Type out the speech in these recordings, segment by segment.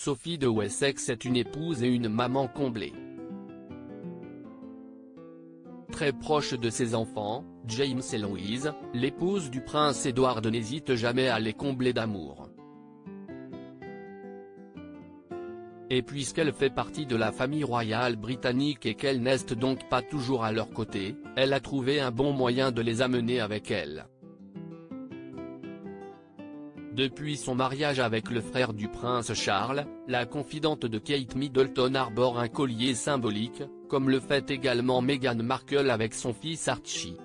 Sophie de Wessex est une épouse et une maman comblée. Très proche de ses enfants, James et Louise, l'épouse du prince Édouard n'hésite jamais à les combler d'amour. Et puisqu'elle fait partie de la famille royale britannique et qu'elle n'est donc pas toujours à leur côté, elle a trouvé un bon moyen de les amener avec elle. Depuis son mariage avec le frère du prince Charles, la confidente de Kate Middleton arbore un collier symbolique, comme le fait également Meghan Markle avec son fils Archie.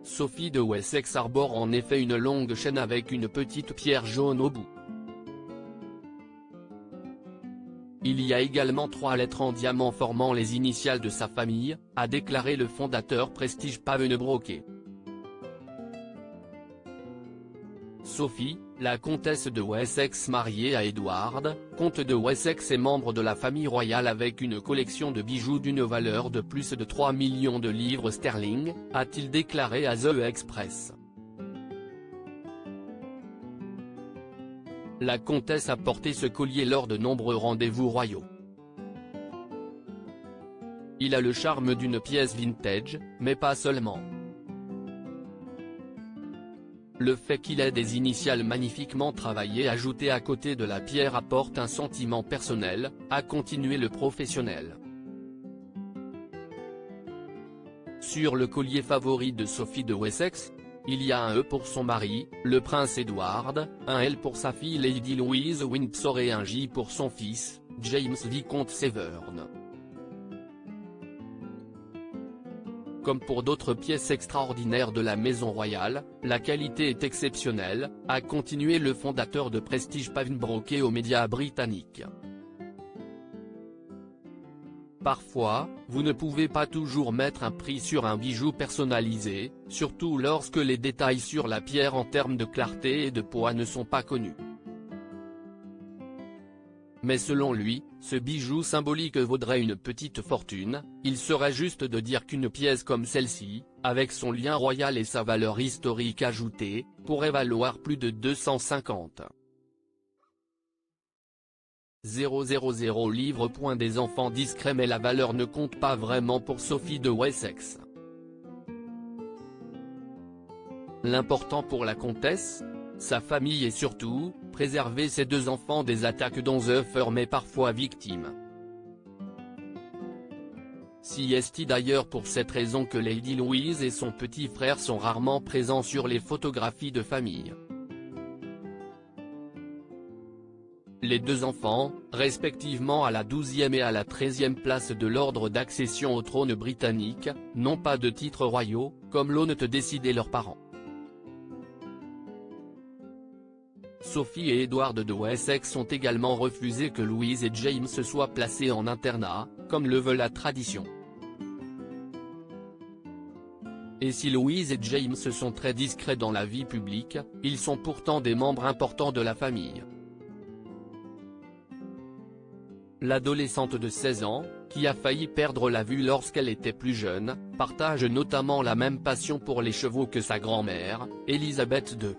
Sophie de Wessex arbore en effet une longue chaîne avec une petite pierre jaune au bout. Il y a également 3 lettres en diamant formant les initiales de sa famille, a déclaré le fondateur Prestige Pavenebroke. Sophie, la comtesse de Wessex mariée à Edward, comte de Wessex et membre de la famille royale avec une collection de bijoux d'une valeur de plus de 3 millions de livres sterling, a-t-il déclaré à The Express. La comtesse a porté ce collier lors de nombreux rendez-vous royaux. Il a le charme d'une pièce vintage, mais pas seulement. Le fait qu'il ait des initiales magnifiquement travaillées ajoutées à côté de la pierre apporte un sentiment personnel, a continué le professionnel. Sur le collier favori de Sophie de Wessex, il y a un E pour son mari, le prince Édouard, un L pour sa fille Lady Louise Windsor et un J pour son fils, James Vicomte Severn. Comme pour d'autres pièces extraordinaires de la maison royale, la qualité est exceptionnelle, a continué le fondateur de Prestige Pavenebroke aux médias britanniques. Parfois, vous ne pouvez pas toujours mettre un prix sur un bijou personnalisé, surtout lorsque les détails sur la pierre en termes de clarté et de poids ne sont pas connus. Mais selon lui, ce bijou symbolique vaudrait une petite fortune, il serait juste de dire qu'une pièce comme celle-ci, avec son lien royal et sa valeur historique ajoutée, pourrait valoir plus de 250 000 livres. Des enfants discrets, mais la valeur ne compte pas vraiment pour Sophie de Wessex. L'important pour la comtesse, sa famille et surtout, préserver ses 2 enfants des attaques dont eux mais parfois victimes. Si est-il d'ailleurs pour cette raison que Lady Louise et son petit frère sont rarement présents sur les photographies de famille. Les 2 enfants, respectivement à la 12e et à la 13e place de l'ordre d'accession au trône britannique, n'ont pas de titres royaux, comme l'ont décidé leurs parents. Sophie et Édouard de Wessex ont également refusé que Louise et James soient placés en internat, comme le veut la tradition. Et si Louise et James sont très discrets dans la vie publique, ils sont pourtant des membres importants de la famille. L'adolescente de 16 ans, qui a failli perdre la vue lorsqu'elle était plus jeune, partage notamment la même passion pour les chevaux que sa grand-mère, Elisabeth II.